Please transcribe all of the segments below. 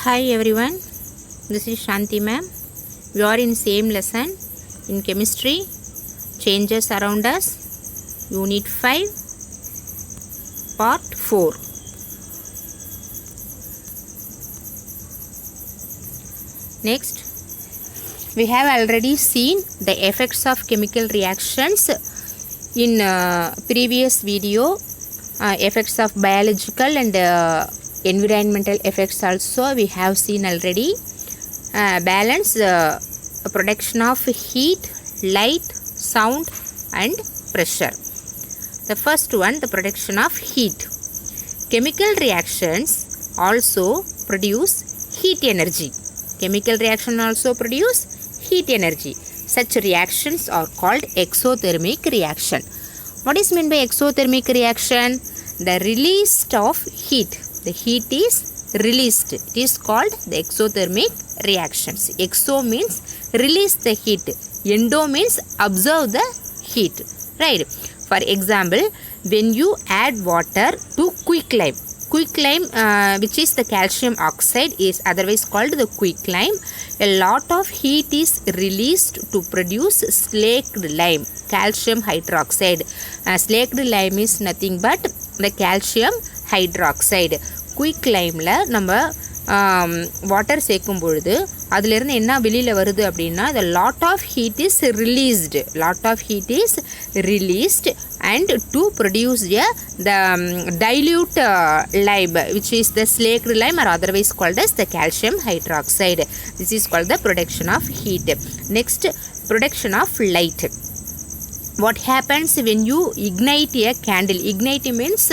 Hi everyone, this is Shanti ma'am. We are in same lesson in chemistry, changes around us, unit 5, part 4. Next, we have already seen the effects of chemical reactions in previous video, effects of biological and environmental effects also we have seen already. Balance production of heat, light, sound and pressure. The first one, the production of heat. Chemical reactions also produce heat energy. Chemical reaction also produce heat energy. Such reactions are called exothermic reaction. What is meant by exothermic reaction? The release of heat. The heat is released. It is called the exothermic reactions. Exo means release the heat. Endo means observe the heat. Right. For example, when you add water to quicklime. Quicklime, which is the calcium oxide, is otherwise called the quicklime. A lot of heat is released to produce slaked lime, calcium hydroxide. Slaked lime is nothing but the calcium hydroxide. குயிக்லைமில் நம்ம water சேர்க்கும் பொழுது அதிலிருந்து என்ன வெளியில் வருது அப்படின்னா the lot of heat is released and to produce the dilute lime, which is the slaked lime or otherwise called as the calcium hydroxide. This is called the production of heat. Next, production of light. What happens when you ignite a candle? Ignite means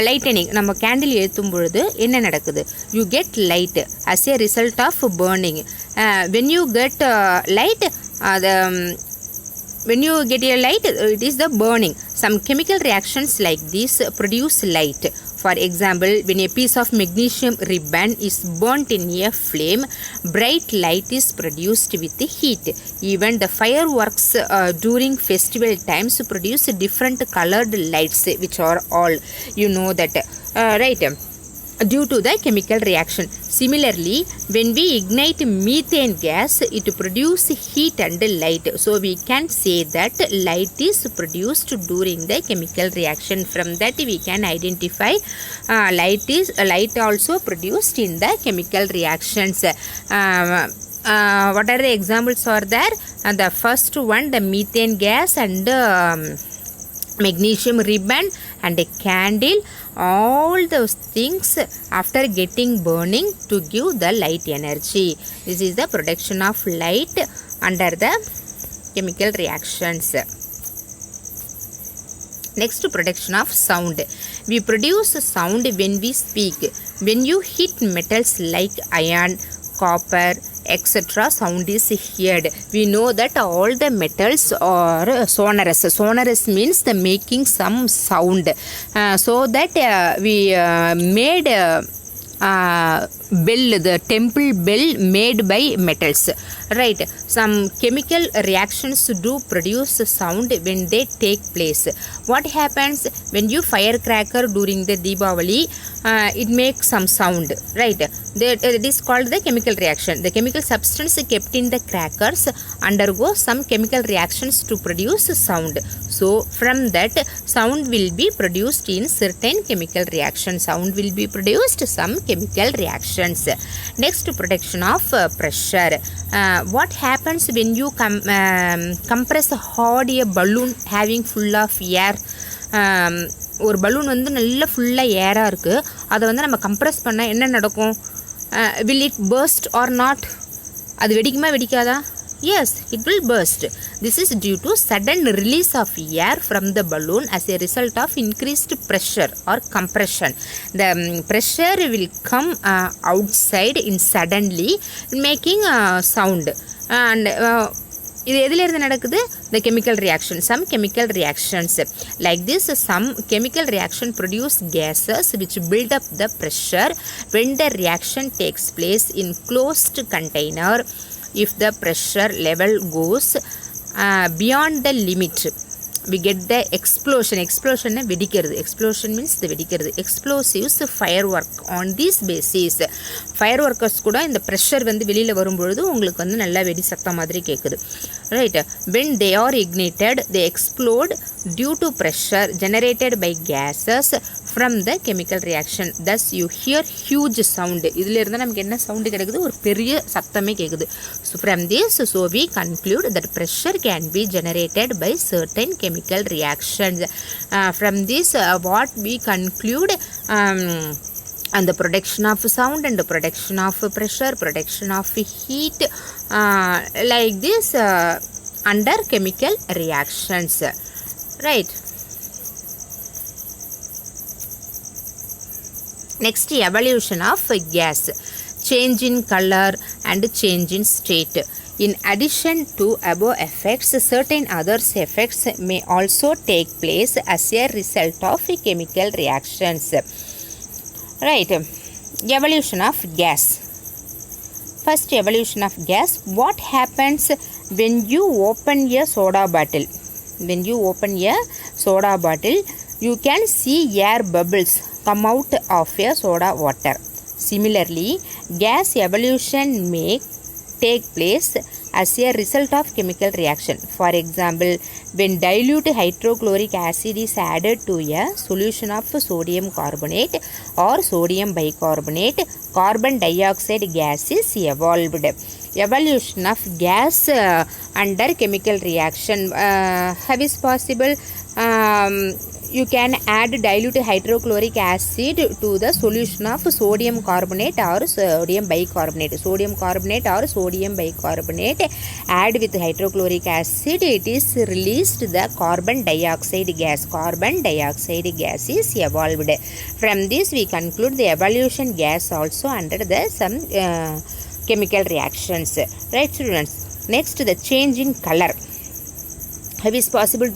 lightening. நம்ம candle ஏற்றும் பொழுது என்ன நடக்குது? You get light as a result of burning. When you get light, when you get a light, it is the burning. Some chemical reactions like this produce light. For example, when a piece of magnesium ribbon is burnt in a flame, bright light is produced with heat. Even the fireworks during festival times produce different colored lights, which are all, you know that, right? Due to the chemical reaction. Similarly, when we ignite methane gas, it produces heat and light. So we can say that light is produced during the chemical reaction. From that we can identify light also produced in the chemical reactions. What are the examples are there? The first one, the methane gas and magnesium ribbon and a candle. All those things after getting burning to give the light energy. This is the production of light under the chemical reactions. Next, production of sound. We produce sound when we speak. When you hit metals like iron, copper, etc., sound is heard. We know that all the metals are sonorous. Sonorous means the making some sound. So that we made bell, the temple bell made by metals. Right. Some chemical reactions do produce sound when they take place. What happens when you firecracker during the Deepavali? It makes some sound. Right. It is called the chemical reaction. The chemical substance kept in the crackers undergo some chemical reactions to produce sound. So from that, sound will be produced in certain chemical reactions. Sound will be produced some chemical reactions. Next, production of pressure. What happens when you compress hard a balloon having full of air? ஒரு balloon வந்து நல்ல ஃபுல்லாக ஏராக இருக்குது. அதை வந்து நம்ம compress பண்ணால் என்ன நடக்கும்? Will it burst or not? அது வெடிக்குமா வெடிக்காதா? Yes, it will burst. This is due to sudden release of air from the balloon as a result of increased pressure or compression. The pressure will come outside in suddenly, making sound. And இது எதிலிருந்து நடக்குது? The chemical reaction. Some chemical reactions like this, some chemical reaction produce gases which build up the pressure. When the reaction takes place in closed container, if the pressure level goes beyond the limit, we get the explosion. Explosion வெடிக்கிறது. Explosion means the வெடிக்கிறது. Explosives firework. On this basis fireworkers கூட இந்த pressure வந்து வெளியில வரும்பொழுது உங்களுக்கு வந்து நல்லா வெடி சத்தம் மாதிரி கேக்குது. Right, when they are ignited they explode due to pressure generated by gases from the chemical reaction. Thus you hear huge sound. இதுல இருந்து நமக்கு என்ன சவுண்ட் கிடைக்குது? ஒரு பெரிய சத்தமே கேக்குது. So from this, so we conclude that pressure can be generated by certain chemical reactions. From this, what we conclude, and the production of sound and the production of pressure, production of heat, like this under chemical reactions. Right. Next, evolution of gas. Change in color and change in state. In addition to above effects, certain other effects may also take place as a result of chemical reactions. Right, evolution of gas. First, evolution of gas. What happens when you open a soda bottle? When you open a soda bottle, you can see air bubbles come out of a soda water. Similarly, gas evolution may take place as a result of chemical reaction. For example, when dilute hydrochloric acid is added to a solution of sodium carbonate or sodium bicarbonate, carbon dioxide gas is evolved. Evolution of gas under chemical reaction. How is possible? You can add dilute hydrochloric acid to the solution of sodium carbonate or sodium bicarbonate. Sodium carbonate or sodium bicarbonate, add with hydrochloric acid, it is released the carbon dioxide gas. Carbon dioxide gas is evolved. From this we conclude the evolution gas also under the some chemical reactions. Right, students? Next, the change in color. How is possible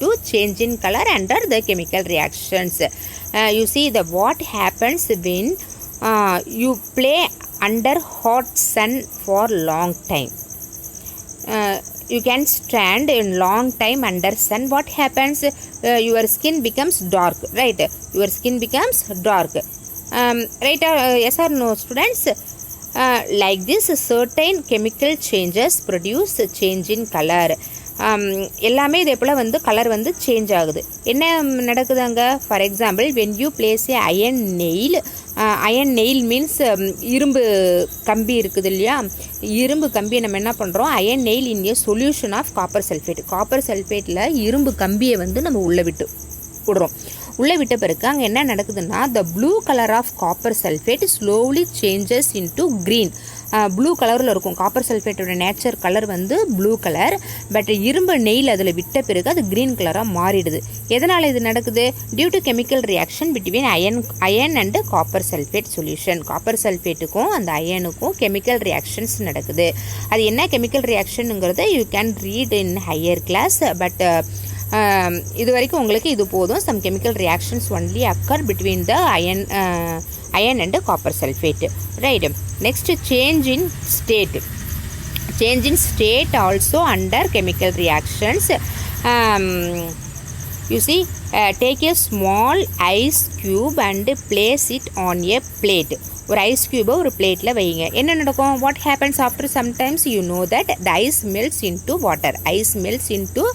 to change in color under the chemical reactions? You see the what happens when you play under hot sun for long time. You can stand in long time under sun. What happens? Your skin becomes dark. Right, your skin becomes dark. Right, yes or no, students? Like this, certain chemical changes produce change in color. எல்லாமே இதே போல் வந்து colour வந்து change ஆகுது. என்ன நடக்குதுங்க? For example, when you place a iron nail. Iron nail means இரும்பு கம்பி இருக்குது இல்லையா? இரும்பு கம்பியை நம்ம என்ன பண்ணுறோம்? Iron nail in a solution of copper sulphate. Copper சல்ஃபேட்டில் இரும்பு கம்பியை வந்து நம்ம உள்ளே விடுறோம். உள்ளே விட்ட பிறகு அங்கே என்ன நடக்குதுன்னா, the blue colour of copper sulphate slowly changes into green. Blue கலரில் இருக்கும். காப்பர் சல்ஃபேட்டோட நேச்சர் கலர் வந்து ப்ளூ கலர். பட் இரும்பு நெயில் அதில் விட்ட பிறகு அது க்ரீன் கலராக மாறிடுது. எதனால் இது நடக்குது? Due to chemical reaction between iron and copper sulphate solution. Copper சல்ஃபேட்டுக்கும் அந்த அயனுக்கும் கெமிக்கல் ரியாக்ஷன்ஸ் நடக்குது. அது என்ன கெமிக்கல் ரியாக்ஷனுங்கிறத you can read in higher class. But இது வரைக்கும் உங்களுக்கு இது போதும். Some chemical reactions only occur between the iron and copper sulfate. Right. Next, change in state. Change in state also under chemical reactions. You see, take a small ice cube and place it on a plate. ஒரு ice கியூபை ஒரு பிளேட்டில் வைங்க. என்ன நடக்கும்? What happens after sometimes you know that the ice melts into water. Ice melts into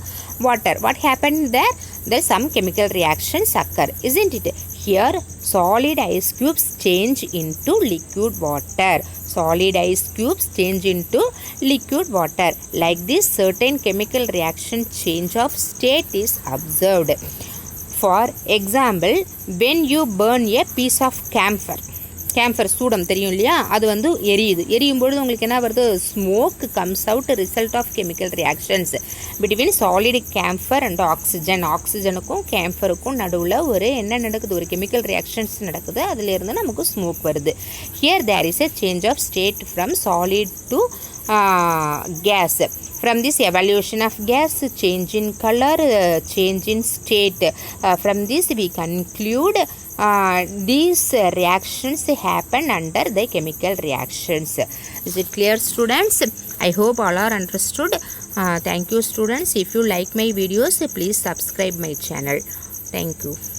water. What happened there? There some chemical reactions occur, isn't it? Here solid ice cubes change into liquid water. Solid ice cubes change into liquid water. Like this, certain chemical reaction change of state is observed. For example, when you burn a piece of camphor. Camphor சூடம் தெரியும் இல்லையா? அது வந்து எரியுது. எரியும் பொழுது உங்களுக்கு என்ன வருது? Smoke comes out, result of chemical reactions between solid camphor and oxygen. ஆக்சிஜனுக்கும் கேம்ஃபருக்கும் நடுவில் ஒரு என்ன நடக்குது? ஒரு கெமிக்கல் ரியாக்ஷன்ஸ் நடக்குது. அதிலிருந்து நமக்கு ஸ்மோக் வருது. Here there is a change of state from solid to gas. From this evolution of gas, change in color, change in state. From this we conclude these reactions happen under the chemical reactions. Is it clear, students? I hope all are understood. Thank you, students. If you like my videos, please subscribe my channel. Thank you.